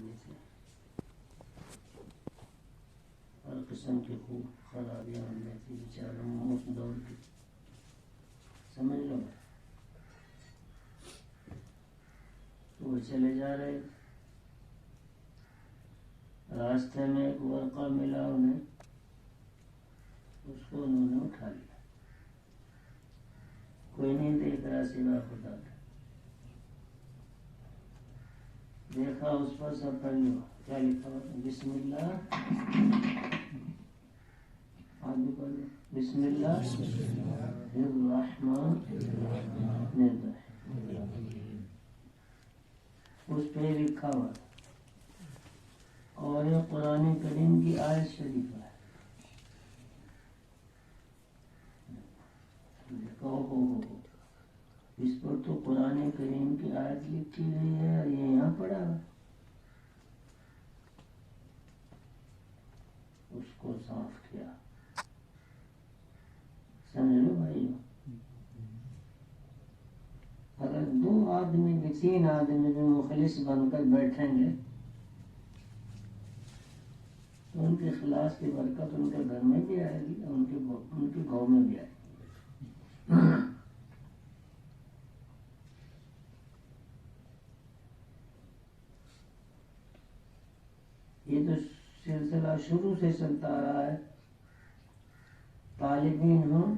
دیے تھے، ہر قسم کی خوب خرابیاں ان میں تھی بیچاروں اس دور کی، سمجھ لو۔ تو وہ چلے جا رہے، راستے میں ایک ورقہ ملا انہیں، اس کو انہوں نے اٹھا لیا، کوئی نہیں دیکھ رہا سوا خدا کا، دیکھا اس پر سب پڑھ لو کیا لکھا ہوا، بسم اللہ، آگے پڑھ لو، بسم اللہ الرحمن الرحیم، اس پہ لکھا ہوا، اور یہ قرآن کریم کی آیت شریف ہے، اس پر تو قرآن کریم کی آیت لکھی گئی ہے اور یہ یہاں پڑھا ہے، اس کو صاف کیا، سمجھ لو بھائی۔ اگر دو آدمی بھی، تین آدمی بھی مخلص بن کر بیٹھیں گے تو ان کے اخلاص کی برکت ان کے گھر میں بھی آئے گی، ان کے گاؤں میں بھی آئے گی۔ یہ تو سلسلہ شروع سے چلتا آ رہا ہے، طالبین ہوں،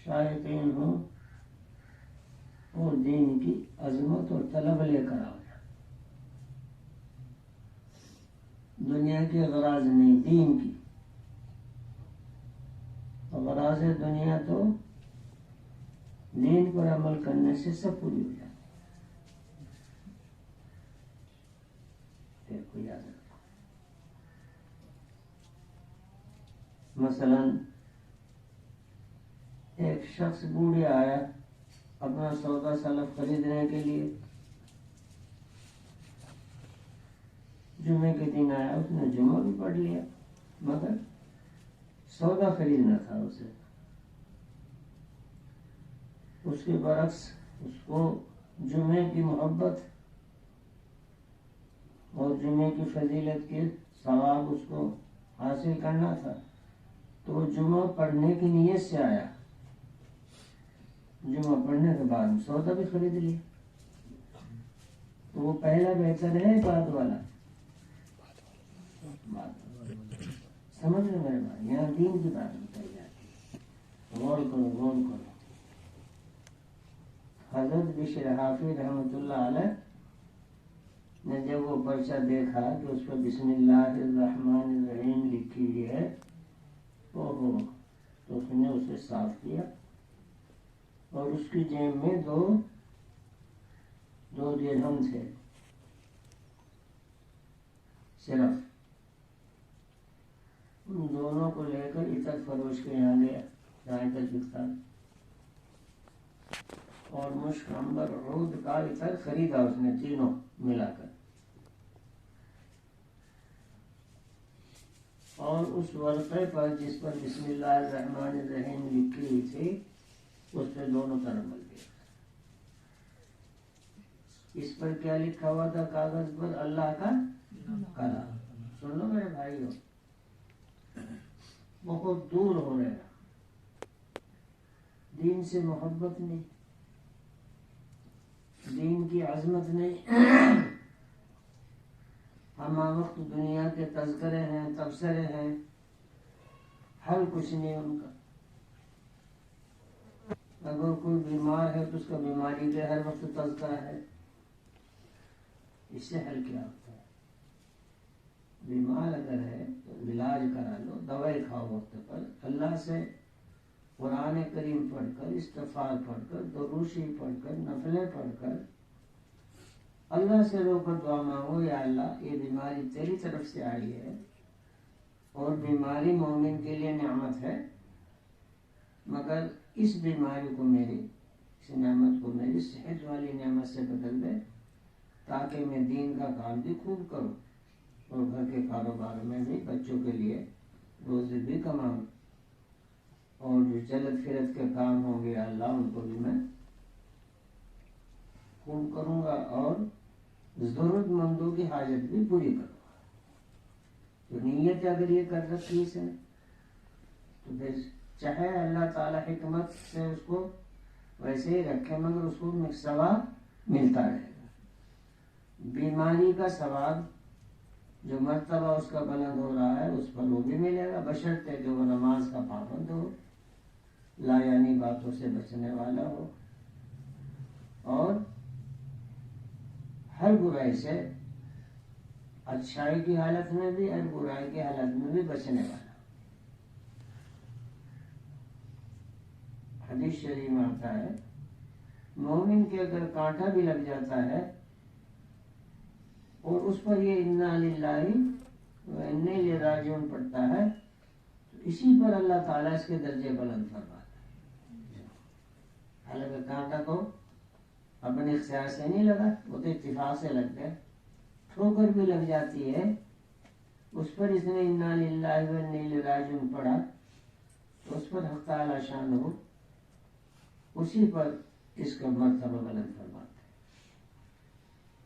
شائقین ہوں، اور دین کی عظمت اور طلب لے کر آؤ، دنیا کی غراض نہیں، دین کی غراض ہے، دنیا تو دین پر عمل کرنے سے سب پوری ہو جاتی ہے۔ دیکھو یاد رکھو، مثلا ایک شخص بوڑھے آیا اپنا سودا سلف خریدنے کے لیے، جمعے کے دن آیا، اس نے جمعہ بھی پڑھ لیا مگر سودا خریدنا تھا اسے، اس کے برعکس اس کو جمعے کی محبت اور جمعے کی فضیلت کے ثواب اس کو حاصل کرنا تھا، تو وہ جمعہ پڑھنے کی نیت سے آیا، جمعہ پڑھنے کے بعد سودا بھی خرید لیا، تو وہ پہلا بہتر ہے بعد والا؟ سمجھ لو میرے بھائی، یہاں دین کی بات بتائی جاتی ہے، غور کرو غور کرو۔ حضرت بشر حافظ رحمۃ اللہ علیہ نے جب وہ پرچہ دیکھا کہ اس پر بسم اللہ الرحمن الرحیم لکھی ہوئی ہے، تو اس نے اسے صاف کیا، اور اس کی جیب میں دو درہم تھے صرف، ان دونوں کو لے کر عطر فروش کے یہاں گیا جہاں عطر بکتا، اور مشک عنبر عود کا عطر خریدا اس نے، تینوں ملا کر، اور اس ورقے پر جس پر بسم اللہ الرحمن الرحیم لکھی ہوئی تھی اس پہ دونوں طرف مل گیا۔ اس پر کیا لکھا ہوا تھا کاغذ پر؟ اللہ کا کلام۔ سن لو میرے بھائیو، بہت دور ہو رہے ہیں، دین سے محبت نہیں، دین کی عظمت نہیں، ہمہ وقت دنیا کے تذکرے ہیں، تبصرے ہیں، حل کچھ نہیں ان کا۔ اگر کوئی بیمار ہے تو اس کا بیماری کے ہر وقت تذکرہ ہے، اس سے حل کیا ہوتا ہے؟ بیمار اگر ہے تو علاج کرا لو، دوائی کھاؤ وقت پر، اللہ سے قرآن کریم پڑھ کر، استغفار پڑھ کر، دروشی پڑھ کر، نفلیں پڑھ کر اللہ سے رو کر دعا مانگو، یا اللہ یہ بیماری تیری طرف سے آئی ہے، اور بیماری مومن کے لیے نعمت ہے، مگر اس بیماری کو میری، اس نعمت کو میری صحت والی نعمت سے بدل دے، تاکہ میں دین کا کام بھی خوب کروں، اور گھر کے کاروبار میں بھی بچوں کے لیے روزی بھی کماؤں، اور جو جلد فرد کے کام ہوں گے اللہ ان کو بھی میں خوب کروں گا، اور ضرورت مندوں کی حاجت بھی پوری کرو. تو نیت اگر یہ کر رکھی اس نے تو پھر چاہے اللہ تعالی حکمت سے اس کو ویسے ہی رکھے مگر اس کو ثواب ملتا رہے گا. بیماری کا ثواب جو مرتبہ اس کا بلند ہو رہا ہے اس پر وہ بھی ملے گا، بشرطے کہ وہ نماز کا پابند ہو، لا یعنی باتوں سے بچنے والا ہو، اور ہر برائی سے اچھائی کی حالت میں بھی اور برائی کی حالت میں بھی بچنے والا. حدیث شریف میں آتا ہے مومن کے اگر کانٹا بھی لگ جاتا ہے اور اس پر یہ انا للہ و انا الیہ راجعون پڑتا ہے تو اسی پر اللہ تعالیٰ اس کے درجے بلند فرماتا ہے. حالانکہ کانٹا کو اپنے اختیار سے نہیں لگا، وہ تو اتفاق سے لگ گئے. ٹھوکر بھی لگ جاتی ہے، اس پر اس نے انا للہ و انا الیہ راجعون پڑھا تو اس پر حق تعالی شان ہو اسی پر اس کا مرتبہ بلند فرماتے ہیں.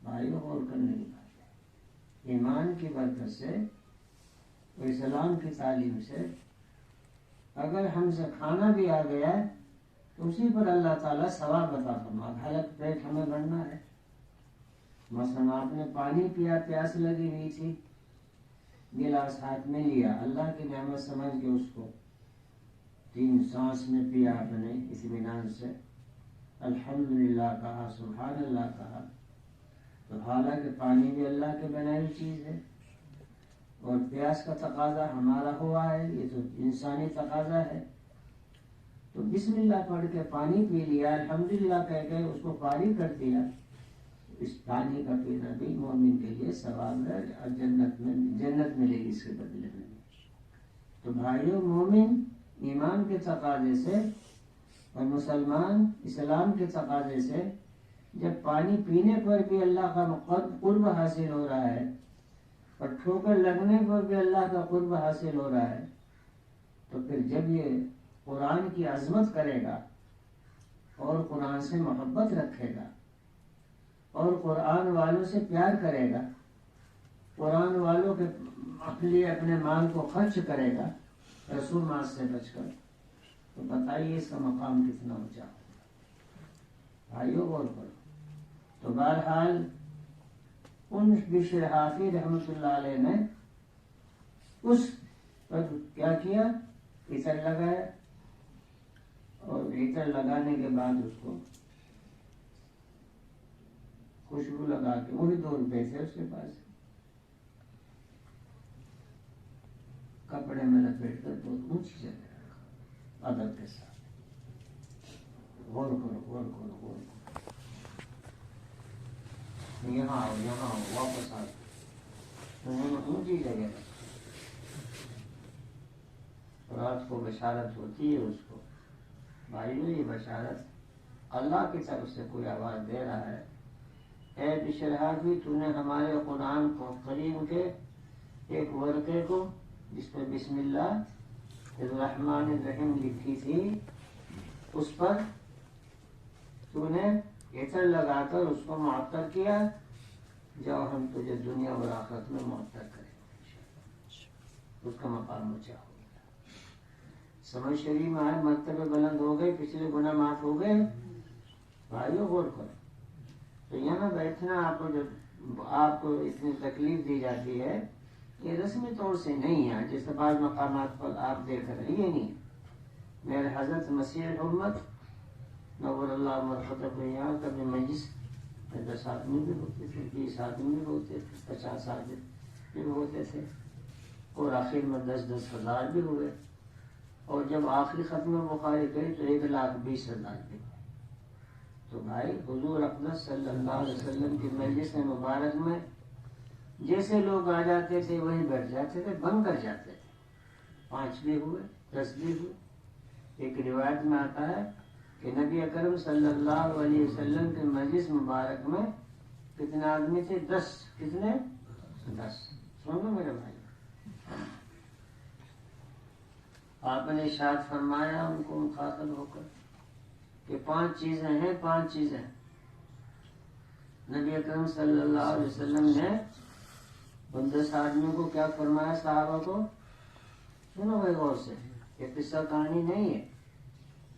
بھائیوں غور کرنے کی بات ہے، ایمان کی برکت سے اور اسلام کی تعلیم سے اگر ہم سے کھانا بھی آ گیا ہے تو اسی پر اللہ تعالیٰ ثواب عطا فرما. حلق پیٹ ہمیں بھرنا ہے. مثلا آپ نے پانی پیا، پیاس لگی ہوئی تھی، گلاس ہاتھ میں لیا، اللہ کی نعمت سمجھ کے اس کو 3 سانس میں پیا آپ نے اطمینان سے، الحمدللہ کہا، سبحان اللہ کہا، تو حالانکہ پانی بھی اللہ کے بنائی ہوئی چیز ہے اور پیاس کا تقاضا ہمارا ہوا ہے، یہ تو انسانی تقاضا ہے، تو بسم اللہ پڑھ کے پانی پی لیا، الحمدللہ کہہ کے اس کو فارغ کر دیا. اس پانی کا پینا بھی مومن کے لیے ثواب ہے اور جنت ملے گی اس کے بدلے میں. تو بھائیوں، مومن ایمان کے تقاضے سے اور مسلمان اسلام کے تقاضے سے جب پانی پینے پر بھی اللہ کا قرب حاصل ہو رہا ہے اور ٹھوکر لگنے پر بھی اللہ کا قرب حاصل ہو رہا ہے، تو پھر جب یہ قرآن کی عظمت کرے گا اور قرآن سے محبت رکھے گا اور قرآن والوں سے پیار کرے گا، قرآن والوں کے لیے اپنے مال کو خرچ کرے گا رسومات سے بچ کر، تو بتائیے اس کا مقام کتنا اونچا ہوگا. بھائیو غور کرو. تو بہرحال ان بشر حافظ رحمۃ اللہ علیہ نے اس پر کیا کیا، عطر لگایا اور عطر لگانے کے بعد اس کو خوشبو لگا کے، وہی 2 روپے تھے اس کے پاس، کپڑے میں لپیٹ کر بہت اونچی جگہ رکھا ادب کے ساتھ. غور کرو غور کرو غور کرو. یہاں آؤ یہاں آؤ، واپس آؤ. اونچی جگہ رکھا. رات کو بشارت ہوتی ہے اس کو، بھائیو یہ بشارت اللہ کی طرف سے کوئی آواز دے رہا ہے، اے بشر حافظ تو نے ہمارے قرآن کو کریم کے ایک ورقے کو جس پہ بسم اللہ الرحمن الرحیم لکھی تھی اس پر تو نے عطر لگا کر اس کو معطر کیا، جاؤ ہم تجھے دنیا اور آخرت میں معطر کریں گے، اس کا مقام اونچا ہو گیا. سمجھ شریف میں آئے، مرتبے بلند ہو گئے، پچھلے گناہ معاف ہو گئے. بھائیو غور کرو. تو یہاں بیٹھنا آپ کو اتنی تکلیف دی جاتی ہے، یہ رسمی طور سے نہیں ہے جیسے بعض مقامات پر آپ دیکھ رہے ہیں، یہ نہیں. میرے حضرت مسیح الامت نور اللہ مرحبا یہاں کبھی مجلس 10 آدمی بھی ہوتے تھے، 20 آدمی بھی ہوتے تھے، 50 آدمی بھی ہوتے تھے، اور آخر میں 10-10 ہزار بھی ہوئے، اور جب آخری ختم بخاری گئی تو 1,20,000 بھی ہوئے. تو بھائی حضور اقدس صلی اللہ علیہ وسلم کی مجلس مبارک میں جیسے لوگ آ جاتے تھے وہی بیٹھ جاتے تھے، بن کر جاتے تھے. 5 بھی ہوئے، 10 بھی ہوئے. ایک روایت میں آتا ہے کہ نبی اکرم صلی اللہ علیہ وسلم کے مجلس مبارک میں کتنے آدمی تھے؟ 10. کتنے؟ 10. سنو میرے بھائی، آپ نے ارشاد فرمایا ان کو مخاطب ہو کر کہ 5 چیزیں ہیں، 5 چیزیں. نبی اکرم صلی اللہ علیہ وسلم نے ان 10 آدمیوں کو کیا فرمایا صحابہ کو؟ سنو بھائی غور سے، یہ قصہ کہانی نہیں ہے،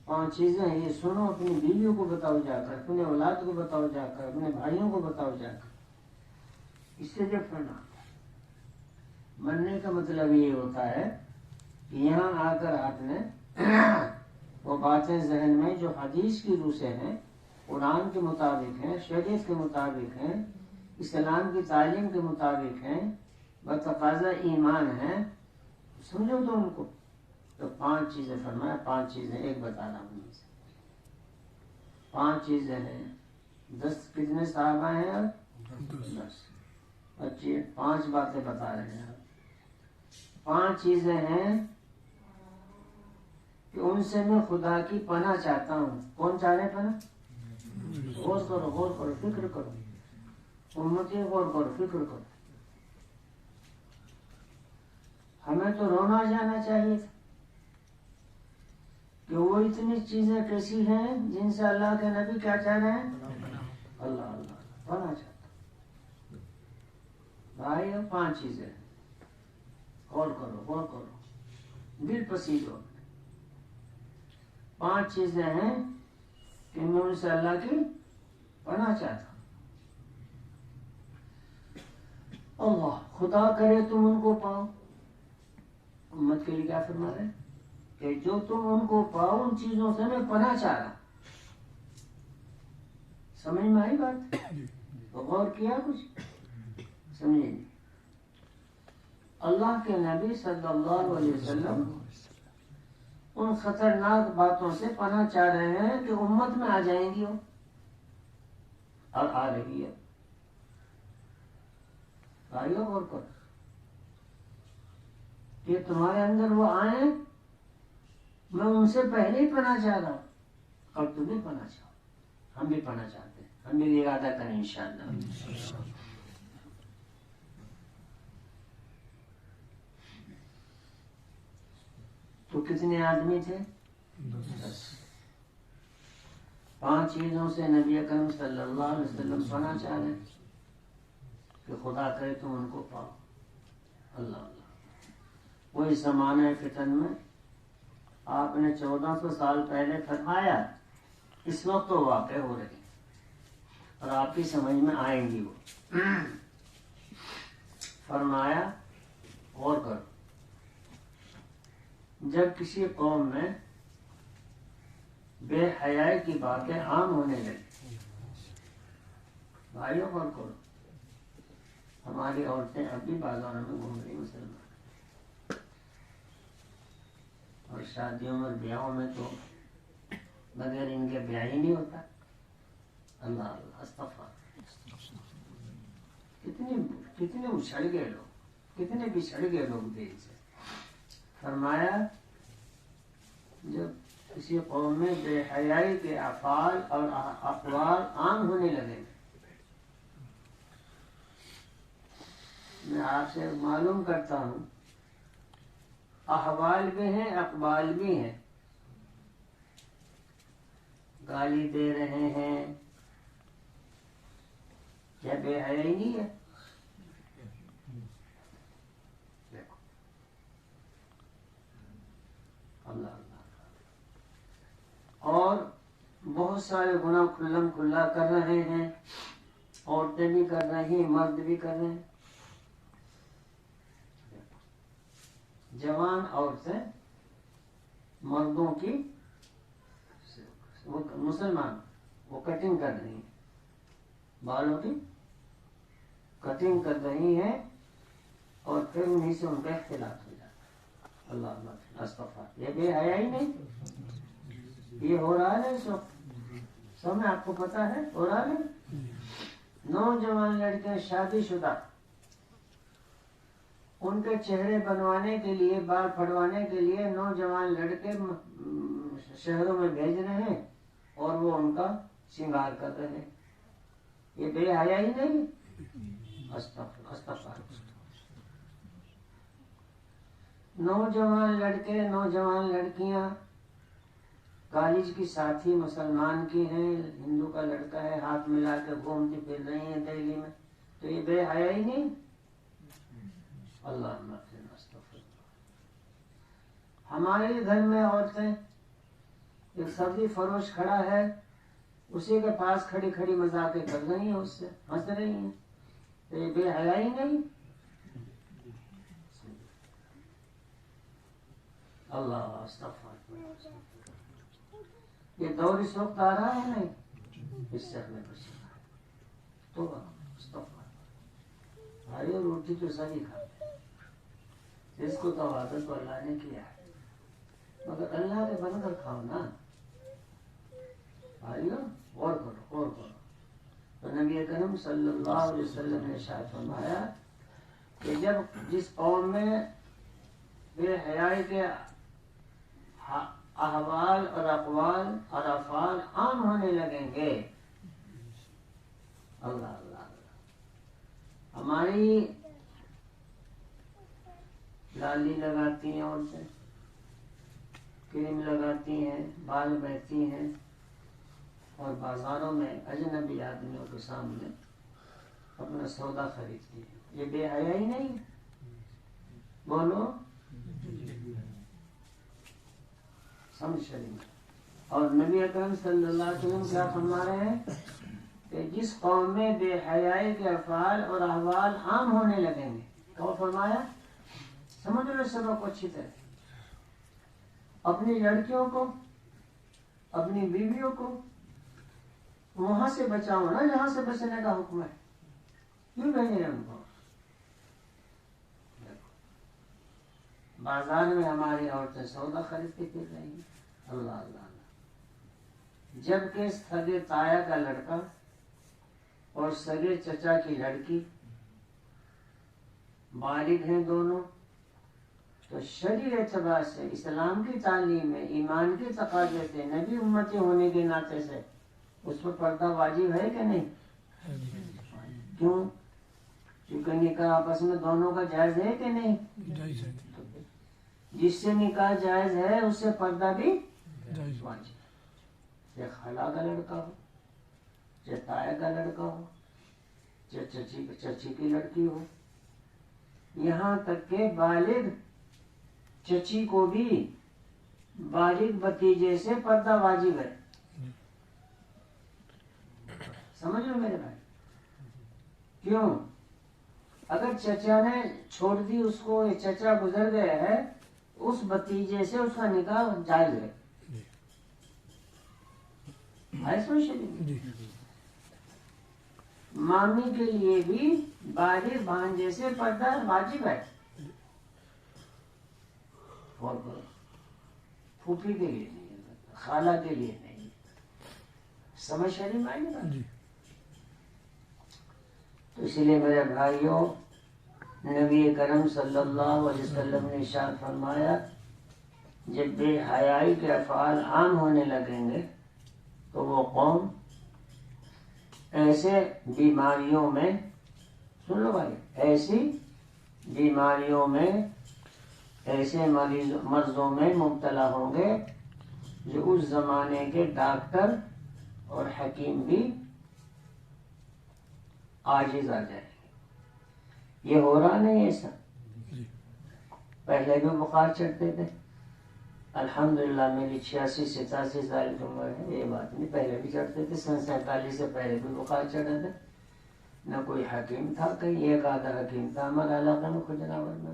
5 چیزیں ہیں، یہ سنو، اپنی بیویوں کو بتاؤ جا کر، اپنے اولاد کو بتاؤ جا کر، اپنے بھائیوں کو بتاؤ جا کر، اس سے جب فرنا مننے کا مطلب یہ ہوتا ہے کہ یہاں آ کر آپ نے وہ باتیں ذہن میں جو حدیث کی روح سے ہیں، قرآن کے مطابق ہیں، شریعت کے مطابق ہیں، اسلام کی تعلیم کے مطابق ہیں، بتقاضا ایمان ہیں، سمجھو تو ان کو. تو 5 چیزیں فرمایا، 5 چیزیں ایک بتا رہا ہوں ان سے. 5 چیزیں ہیں. 10 کتنے صحابہ ہیں اب؟ 10. اچھی 5 باتیں بتا رہے ہیں. 5 چیزیں ہیں کہ ان سے میں خدا کی پناہ چاہتا ہوں. کون چاہ رہے پناہ؟ غور کرو، غور کرو، فکر کرو، امتی غور کرو، فکر کرو. ہمیں تو رونا جانا چاہیے تھا کہ وہ اتنی چیزیں کیسی ہیں جن سے اللہ کے نبی کیا چاہ رہے ہیں؟ اللہ اللہ پناہ چاہتا ہوں. بھائی 5 چیزیں ہیں، غور کرو، غور کرو، دل پسیج ہو. 5 چیزیں ہیں کہ میں ان سے اللہ کی پناہ چاہتا ہوں. اللہ خدا کرے تم ان کو پاؤ. امت کے لیے کیا فرما رہے ہیں کہ جو تم ان کو پاؤ ان چیزوں سے میں پناہ چاہ رہا. سمجھ میں آئی بات؟ تو غور کیا کچھ؟ سمجھے نہیں. اللہ کے نبی صلی اللہ علیہ وسلم ان خطرناک باتوں سے پناہ چاہ رہے ہیں کہ امت میں آ جائیں گی وہ، اور آ رہی ہے. بھائیو غور کرو کہ تمہارے اندر وہ آئیں، میں ان سے پہلے ہی پناہ چاہ رہا ہوں، اور تم بھی پناہ چاہو. ہم بھی پناہ چاہتے ہیں، ہم بھی ارادہ کریں انشاءاللہ. تو کتنے آدمی تھے؟ 10. 5 چیزوں سے نبی اکرم صلی اللہ علیہ وسلم پناہ چاہ رہے کہ خدا کرے تم ان کو پاؤ. اللہ اللہ. وہی زمانہ فتن میں آپ نے 1400 سال پہلے فرمایا، اس وقت تو واقع ہو رہی اور آپ کی سمجھ میں آئیں گی. وہ فرمایا غور کرو، جب کسی قوم میں بے حیائی کی باتیں عام ہونے لگی. بھائیوں غور کرو، ہماری عورتیں اب بھی بازاروں میں گھوم رہی مسلمان، اور شادیوں میں بیاہوں میں تو بغیر ان کے بیاہ ہی نہیں ہوتا. اللہ اللہ استغفار. کتنے اچھڑ گئے لوگ، کتنے بچھڑ گئے لوگ دین سے. فرمایا جب کسی قوم میں بے حیائی کے افعال اور اقوال عام ہونے لگے، میں آپ سے معلوم کرتا ہوں، احوال بھی ہیں، اقوال بھی ہیں. گالی دے رہے ہیں، کیا بے حیائی نہیں ہے؟ دیکھو اللہ اللہ. اور بہت سارے گناہ کھلم کھلا کر رہے ہیں، عورتیں بھی کر رہی ہیں، مرد بھی کر رہے ہیں. جوان عورتیں مردوں کی، مسلمان وہ کٹنگ کر رہی ہیں، بالوں کی کٹنگ کر رہی ہیں، اور پھر انہیں سے ان کا اختلاط ہو جاتا ہے. اللہ اللہ استغفار. یہ بے حیائی نہیں، یہ ہو رہا ہے اس وقت، سب میں آپ کو پتا ہے ہو رہا ہے. نوجوان لڑکے شادی شدہ، ان کے چہرے بنوانے کے لیے، بال پھڑوانے کے لیے نوجوان لڑکے شہروں میں بھیج رہے ہیں، اور وہ ان کا شنگار کر رہے ہیں. یہ بے حیائی نہیں. استغفار. نوجوان لڑکے، نوجوان لڑکیاں کالج کی ساتھی مسلمان کی ہیں، ہندو کا لڑکا ہے، ہاتھ ملا کے گھومتی پھر رہی ہیں دہلی میں، تو یہ بے حیا ہی نہیں؟ اللہ ہمارے گھر میں عورتیں، ایک سبزی فروش کھڑا ہے، اسی کے پاس کھڑی کھڑی مذاقیں کر رہی ہیں، اس سے ہنس رہی ہیں، تو یہ بے حیا ہی نہیں؟ اللہ استغفر، یہ دور اس وقت آ رہا ہے نہیں، اس سے ہمیں بچنا ہے۔ تو استغفر بھائی، روٹی تو سبھی کھاتے ہیں، اس کو تو عادت تو اللہ نے کیا ہے، مگر اللہ کے بن کر کھاؤ نا بھائیو، غور کرو غور کرو۔ تو نبی کریم صلی اللہ علیہ وسلم نے ارشاد فرمایا کہ جب جس قوم میں بے حیائی کے احوال اور اقوال اور افعال عام ہونے لگیں گے، اللہ اللہ اللہ، ہماری لالی لگاتی ہیں عورتیں، کریم لگاتی ہیں، بال بہتی ہیں، اور بازاروں میں اجنبی آدمیوں کے سامنے اپنا سودا خریدتی ہیں، یہ بے حیا ہی نہیں؟ بولو سمجھ شریف۔ اور نبی اکرم صلی اللہ علیہ وسلم کیا فرما رہے ہیں کہ جس قوم میں بے حیائی کے افعال اور احوال عام ہونے لگیں گے، تو فرمایا سمجھ لو سبق کو اچھی طرح، اپنی لڑکیوں کو، اپنی بیویوں کو وہاں سے بچاؤ نا جہاں سے بچنے کا حکم ہے، کیوں بھیجے ان کو؟ بازار میں ہماری عورتیں سودا خریدتی پھر رہی ہیں، اللہ اللہ اللہ، جبکہ سگے تایا کا لڑکا اور سگے چچا کی لڑکی بالغ ہیں دونوں، تو شرعی اعتبار سے، اسلام کی تعلیم میں، ایمان کی تقاضے سے، نبی امتی ہونے کے ناطے سے اس پر پردہ واجب ہے کہ نہیں؟ کیوں؟ کیونکہ نکاح آپس میں دونوں کا جائز ہے کہ نہیں؟ جائز ہے، جس سے نکاح جائز ہے اس سے پردہ بھی واجب ہے، چاہے خالہ کا لڑکا ہو، چاہے تایا کا لڑکا ہو، چاہے چچی کی لڑکی ہو، یہاں تک کہ بالغ چچی کو بھی بالغ بتیجے سے پردہ واجب ہے، سمجھ لو میرے بھائی۔ کیوں؟ اگر چچا نے چھوڑ دی اس کو، یہ چچا گزر گیا ہے، اس بتیجے سے اس کا نکاح جائز ہے، مامی کے لیے بھی بالغ بھانجے سے پردہ واجب ہے، پھوپھی کے لیے نہیں، خالہ کے لیے نہیں، سمجھ شریف آئی نا؟ تو اس لیے میرے بھائیوں، نبی کرم صلی اللہ علیہ وسلم نے ارشاد فرمایا جب بے حیائی کے افعال عام ہونے لگیں گے تو وہ قوم ایسے بیماریوں میں، سن لو بھائی، ایسی بیماریوں میں، ایسے مرضوں میں مبتلا ہوں گے جو اس زمانے کے ڈاکٹر اور حکیم بھی عاجز آ جائیں گے۔ یہ ہو رہا نہیں ایسا؟ پہلے بھی بخار چڑھتے تھے، الحمدللہ میری 86-87 سال کی عمر ہے، یہ بات نہیں، پہلے بھی چڑھتے تھے، 47 سے پہلے بھی بخار چڑھا تھا، نہ کوئی حکیم تھا، کہیں ایک آدھا حکیم تھا ہمارے علاقے میں کھجراور میں،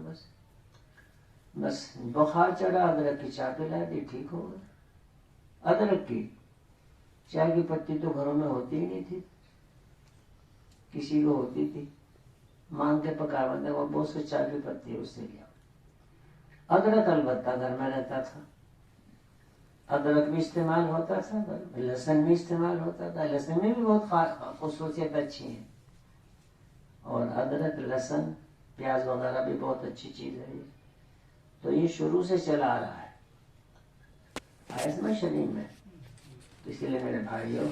بس بخار چڑھا، ادرک کی چائے پلا دی، ٹھیک ہو گیا۔ ادرک کی چائے کی پتی تو گھروں میں ہوتی ہی نہیں تھی، کسی کو ہوتی تھی، مانگ کے پکا بندے وہ بوس کے چائے کی پتی اس سے لیا۔ ادرک البتہ گھر میں رہتا تھا، ادرک بھی استعمال ہوتا تھا، لہسن بھی استعمال ہوتا تھا، لہسن میں بھی بہت خصوصیت اچھی ہیں، اور ادرک، لہسن، پیاز وغیرہ بھی بہت اچھی چیز ہے، تو یہ شروع سے چلا آ رہا ہے آیت میں شریف میں۔ اسی لیے میرے بھائیوں،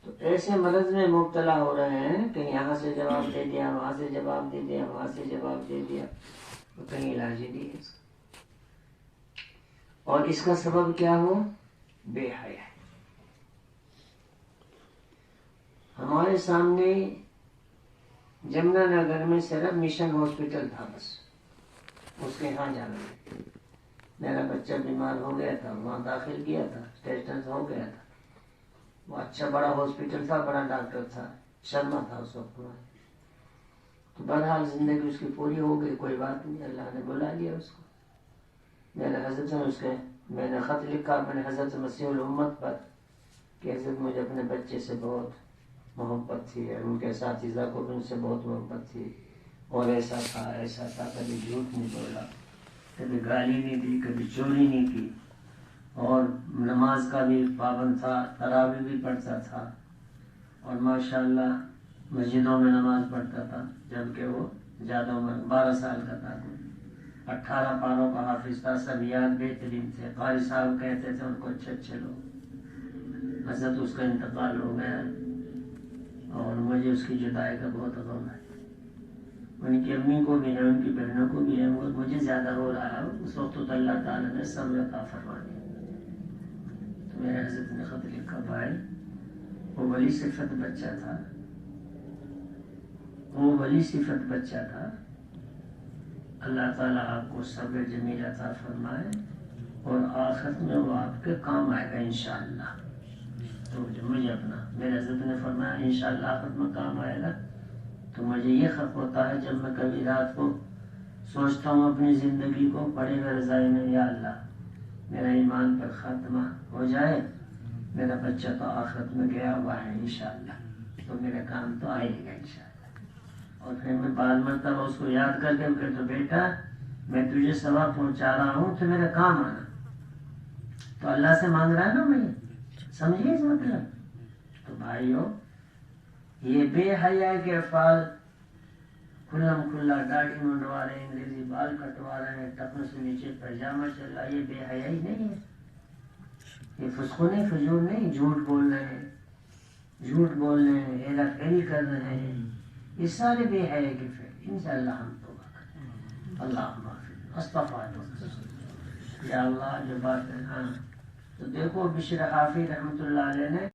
تو ایسے مرض میں مبتلا ہو رہے ہیں کہ یہاں سے جواب دے دیا، وہاں سے جواب دے دیا، وہاں سے جواب دے دیا، تو کہیں علاج ہی نہیں ہے۔ اور اس کا سبب کیا ہوا؟ بے حیا۔ ہمارے سامنے جمنا نگر میں صرف مشن ہاسپٹل تھا، بس اس کے یہاں جانا ہے۔ میرا بچہ بیمار ہو گیا تھا، وہاں داخل کیا تھا، ٹیٹنس ہو گیا تھا۔ وہ اچھا بڑا ہاسپٹل تھا، بڑا ڈاکٹر تھا، شرما تھا اس وقت۔ تو بہرحال زندگی اس کی پوری ہو گئی، کوئی بات نہیں، اللہ نے بلا لیا اس کو۔ میں نے حضرت سے میں نے خط لکھا، میں نے حضرت مسیح الامت پر کہ حضرت مجھے اپنے بچے سے بہت محبت تھی، اور ان کے اساتذہ کو بھی ان سے بہت محبت تھی، اور ایسا تھا، کبھی جھوٹ نہیں بولا، کبھی گالی نہیں دی، کبھی چوری نہیں کی، اور نماز کا بھی پابند تھا، تراویح بھی پڑھتا تھا، اور ماشاءاللہ مسجدوں میں نماز پڑھتا تھا، جبکہ وہ زیادہ عمر 12 سال کا تھا، 18 پاروں کا حافظ تھا، سب یاد بہترین تھے، قاری صاحب کہتے تھے ان کو اچھے لوگ۔ حضرت اس کا انتقال ہو گیا، اور مجھے اس کی جدائی کا بہت غم ہے۔ ان کی امی کو بھی ہے، ان کی بہنوں کو بھی ہے، مجھے زیادہ رو رہا ہے۔ اس وقت تو اللہ تعالیٰ نے صبر عطا فرما دیا۔ تو میرے حضرت نے خط لکھا، بھائی وہ ولی صفت بچہ تھا، اللہ تعالیٰ آپ کو صبر جمیل عطا فرمائے، اور آخرت میں وہ آپ کے کام آئے گا انشاءاللہ۔ تو مجھے اپنا میرے حضرت نے فرمایا انشاءاللہ آخرت میں کام آئے گا۔ تو مجھے یہ خط ہوتا ہے جب میں کبھی رات کو سوچتا ہوں اپنی زندگی کو پڑے ہوئے رضائی میں، یا اللہ میرا ایمان پر خاتمہ ہو جائے، میرا بچہ تو آخرت میں گیا ہوا ہے انشاءاللہ، تو میرا کام تو آئے گا انشاءاللہ۔ اور پھر میں بعد مرتبہ اس کو یاد کر کے کہ تو بیٹا میں تجھے ثواب پہنچا رہا ہوں تو میرا کام آنا، تو اللہ سے مانگ رہا ہے نا میں، سمجھیے اس مطلب۔ تو بھائیو، یہ بے حیا کے افعال، کھلم کھلا داڑھی منڈوا رہے ہیں، انگریزی بال کٹوا رہے ہیں، ٹخنے سے نیچے پائجامہ چل رہا ہے، یہ بے حیائی نہیں ہے، یہ فسق نہیں، فجور نہیں، جھوٹ بول رہے ہیں، ہیرا پھیری کر رہے ہیں، یہ سارے بے حیائی کے فعل، انشاءاللہ ہم توبہ کریں۔ اللہم استغفر یا اللہ جو بات ہے۔ ہاں تو دیکھو بشر حافی رحمۃ اللہ علیہ نے